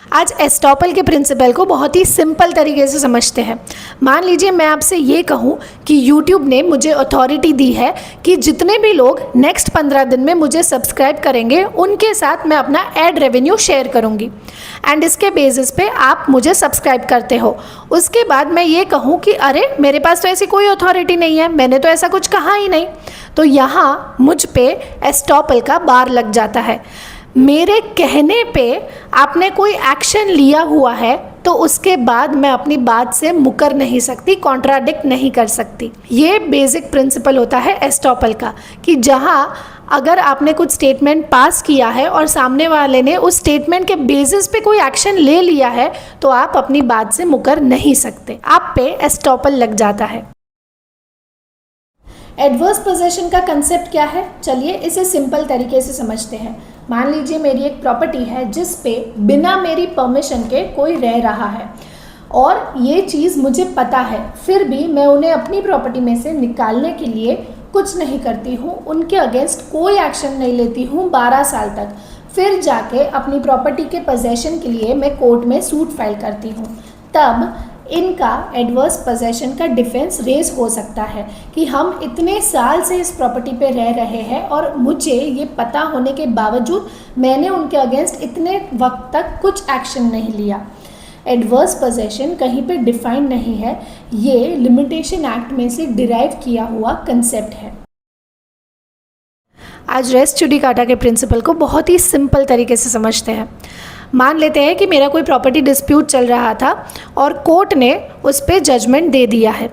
आज एस्टॉपल के प्रिंसिपल को बहुत ही सिंपल तरीके से समझते हैं। मान लीजिए मैं आपसे ये कहूँ कि YouTube ने मुझे अथॉरिटी दी है कि जितने भी लोग नेक्स्ट 15 दिन में मुझे सब्सक्राइब करेंगे उनके साथ मैं अपना एड रेवेन्यू शेयर करूँगी, एंड इसके बेसिस पे आप मुझे सब्सक्राइब करते हो। उसके बाद मैं ये कहूँ कि अरे मेरे पास तो ऐसी कोई अथॉरिटी नहीं है, मैंने तो ऐसा कुछ कहा ही नहीं, तो यहाँ मुझ पे एस्टॉपल का बार लग जाता है। मेरे कहने पे आपने कोई एक्शन लिया हुआ है तो उसके बाद मैं अपनी बात से मुकर नहीं सकती, कॉन्ट्राडिक्ट नहीं कर सकती। ये बेसिक प्रिंसिपल होता है एस्टॉपल का कि जहाँ अगर आपने कुछ स्टेटमेंट पास किया है और सामने वाले ने उस स्टेटमेंट के बेसिस पे कोई एक्शन ले लिया है तो आप अपनी बात से मुकर नहीं सकते, आप पे एस्टॉपल लग जाता है। एडवर्स पोजेशन का कंसेप्ट क्या है, चलिए इसे सिंपल तरीके से समझते हैं। मान लीजिए मेरी एक प्रॉपर्टी है जिस पे बिना मेरी परमिशन के कोई रह रहा है और ये चीज़ मुझे पता है, फिर भी मैं उन्हें अपनी प्रॉपर्टी में से निकालने के लिए कुछ नहीं करती हूँ, उनके अगेंस्ट कोई एक्शन नहीं लेती हूँ 12 साल तक। फिर जाके अपनी प्रॉपर्टी के पोजेशन के लिए मैं कोर्ट में सूट फाइल करती हूँ, तब इनका एडवर्स पोजेशन का डिफेंस रेज हो सकता है कि हम इतने साल से इस प्रॉपर्टी पे रह रहे हैं और मुझे ये पता होने के बावजूद मैंने उनके अगेंस्ट इतने वक्त तक कुछ एक्शन नहीं लिया। एडवर्स पोजेशन कहीं पे डिफाइंड नहीं है, ये लिमिटेशन एक्ट में से डिराइव किया हुआ कंसेप्ट है। आज रेस जुडिकाटा के प्रिंसिपल को बहुत ही सिंपल तरीके से समझते हैं। मान लेते हैं कि मेरा कोई प्रॉपर्टी डिस्प्यूट चल रहा था और कोर्ट ने उस पर जजमेंट दे दिया है।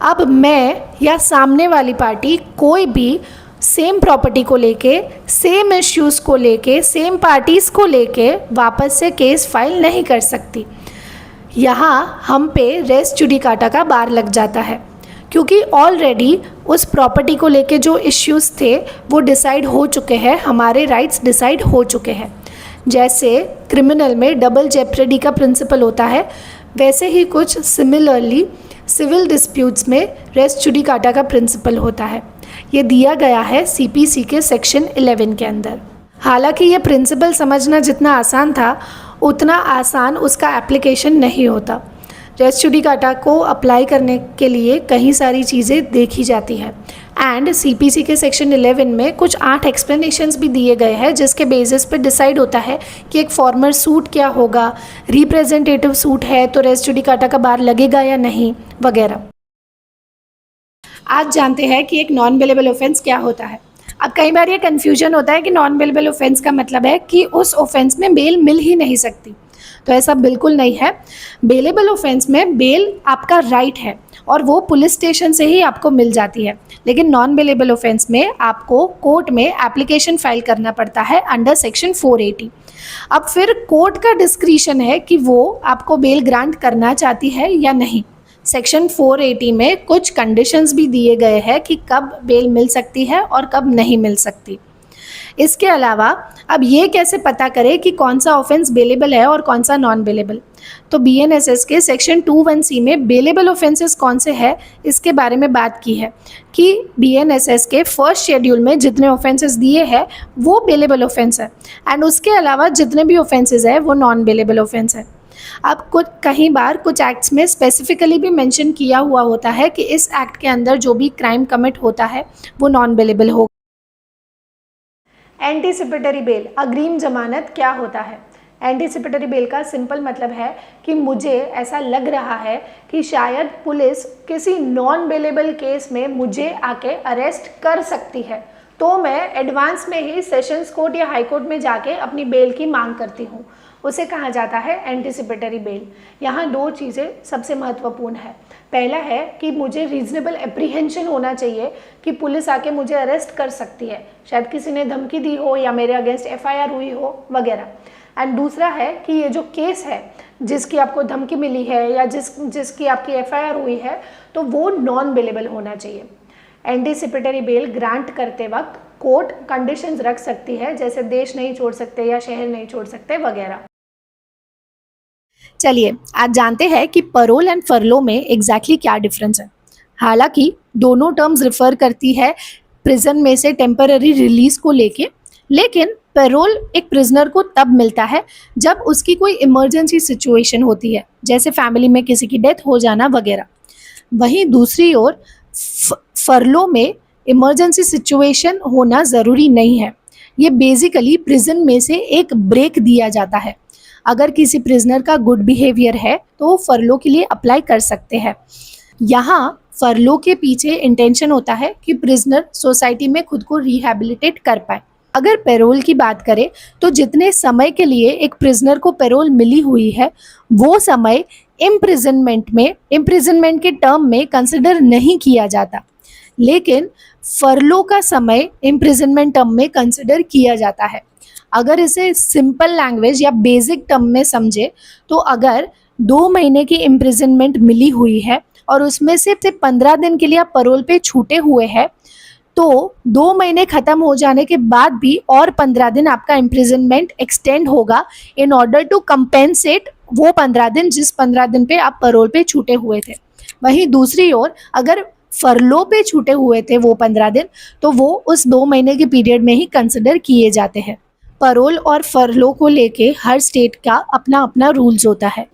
अब मैं या सामने वाली पार्टी कोई भी सेम प्रॉपर्टी को लेके, सेम इश्यूज़ को लेके, सेम पार्टीज़ को लेके वापस से केस फाइल नहीं कर सकती। यहाँ हम पे रेस जुडिकाटा का बार लग जाता है क्योंकि ऑलरेडी उस प्रॉपर्टी को लेके जो इश्यूज़ थे वो डिसाइड हो चुके हैं, हमारे राइट्स डिसाइड हो चुके हैं। जैसे क्रिमिनल में डबल जेप्रेडी का प्रिंसिपल होता है, वैसे ही कुछ सिमिलरली सिविल डिस्प्यूट्स में रेस जुडिकाटा का प्रिंसिपल होता है। ये दिया गया है सीपीसी के सेक्शन 11 के अंदर। हालांकि ये प्रिंसिपल समझना जितना आसान था उतना आसान उसका एप्लीकेशन नहीं होता। रेस जुडिकाटा को अप्लाई करने के लिए कई सारी चीज़ें देखी जाती हैं एंड सीपीसी के सेक्शन 11 में कुछ 8 एक्सप्लेनेशंस भी दिए गए हैं जिसके बेसिस पे डिसाइड होता है कि एक फॉर्मर सूट क्या होगा, रिप्रेजेंटेटिव सूट है तो रेस जुडिकाटा का बार लगेगा या नहीं वगैरह। आज जानते हैं कि एक नॉन बेलेबल ऑफेंस क्या होता है। अब कई बार ये कन्फ्यूजन होता है कि नॉन बेलेबल ऑफेंस का मतलब है कि उस ऑफेंस में बेल मिल ही नहीं सकती, तो ऐसा बिल्कुल नहीं है। बेलेबल ऑफेंस में बेल आपका राइट है और वो पुलिस स्टेशन से ही आपको मिल जाती है, लेकिन नॉन बेलेबल ऑफेंस में आपको कोर्ट में एप्लीकेशन फाइल करना पड़ता है अंडर सेक्शन 480। अब फिर कोर्ट का डिस्क्रिशन है कि वो आपको बेल ग्रांट करना चाहती है या नहीं। सेक्शन 480 में कुछ कंडीशंस भी दिए गए हैं कि कब बेल मिल सकती है और कब नहीं मिल सकती। इसके अलावा अब ये कैसे पता करें कि कौन सा ऑफेंस बेलेबल है और कौन सा नॉन बेलेबल, तो बीएनएसएस के सेक्शन 21C में बेलेबल ऑफेंसेस कौन से हैं इसके बारे में बात की है कि बीएनएसएस के फर्स्ट शेड्यूल में जितने ऑफेंसेस दिए हैं वो बेलेबल ऑफेंस है एंड उसके अलावा जितने भी ऑफेंसेस है वो नॉन बेलेबल ऑफेंस है। अब कुछ कई बार कुछ एक्ट्स में स्पेसिफिकली भी मेंशन किया हुआ होता है कि इस एक्ट के अंदर जो भी क्राइम कमिट होता है वो नॉन बेलेबल होगा। एंटीसिपेटरी बेल, अग्रिम जमानत क्या होता है? एंटीसिपेटरी बेल का सिंपल मतलब है कि मुझे ऐसा लग रहा है कि शायद पुलिस किसी नॉन बेलेबल केस में मुझे आके अरेस्ट कर सकती है, तो मैं एडवांस में ही सेशंस कोर्ट या हाई कोर्ट में जाके अपनी बेल की मांग करती हूँ, उसे कहा जाता है एंटीसिपेटरी बेल। यहाँ 2 चीज़ें सबसे महत्वपूर्ण है। पहला है कि मुझे रीजनेबल एप्रीहेंशन होना चाहिए कि पुलिस आके मुझे अरेस्ट कर सकती है, शायद किसी ने धमकी दी हो या मेरे अगेंस्ट एफआईआर हुई हो वगैरह। एंड दूसरा है कि ये जो केस है जिसकी आपको धमकी मिली है या जिसकी आपकी एफआईआर हुई है तो वो नॉन बेलेबल होना चाहिए। एंटीसिपेटरी बेल ग्रांट करते वक्त कोर्ट कंडीशंस रख सकती है, जैसे देश नहीं छोड़ सकते या शहर नहीं छोड़ सकते वगैरह। चलिए आज जानते हैं कि पैरोल एंड फरलो में एग्जैक्टली क्या डिफरेंस है। हालांकि दोनों टर्म्स रिफर करती है प्रिजन में से टेम्पररी रिलीज को लेके, लेकिन पैरोल एक प्रिजनर को तब मिलता है जब उसकी कोई इमरजेंसी सिचुएशन होती है, जैसे फैमिली में किसी की डेथ हो जाना वगैरह। वहीं दूसरी ओर फरलो में इमरजेंसी सिचुएशन होना ज़रूरी नहीं है। ये बेसिकली प्रिजन में से एक ब्रेक दिया जाता है। अगर किसी प्रिजनर का गुड बिहेवियर है तो वो फरलो के लिए अप्लाई कर सकते हैं। यहाँ फरलो के पीछे इंटेंशन होता है कि प्रिजनर सोसाइटी में खुद को रिहैबिलिटेट कर पाए। अगर पैरोल की बात करें तो जितने समय के लिए एक प्रिजनर को पैरोल मिली हुई है वो समय इम्प्रिजनमेंट के टर्म में कंसिडर नहीं किया जाता, लेकिन फरलो का समय इम्प्रिजनमेंट टर्म में कंसिडर किया जाता है। अगर इसे सिंपल लैंग्वेज या बेसिक टर्म में समझे तो अगर 2 महीने की इम्प्रिजनमेंट मिली हुई है और उसमें से 15 दिन के लिए आप पैरोल पे छूटे हुए हैं तो 2 महीने ख़त्म हो जाने के बाद भी और 15 दिन आपका इम्प्रिजनमेंट एक्सटेंड होगा इन ऑर्डर टू कंपेंसेट वो 15 दिन जिस 15 दिन पे आप पैरोल पे छूटे हुए थे। वहीं दूसरी ओर अगर फरलो पे छूटे हुए थे वो 15 दिन तो वो उस 2 महीने के पीरियड में ही कंसिडर किए जाते हैं। पैरोल और फरलो को लेके हर स्टेट का अपना अपना रूल्स होता है।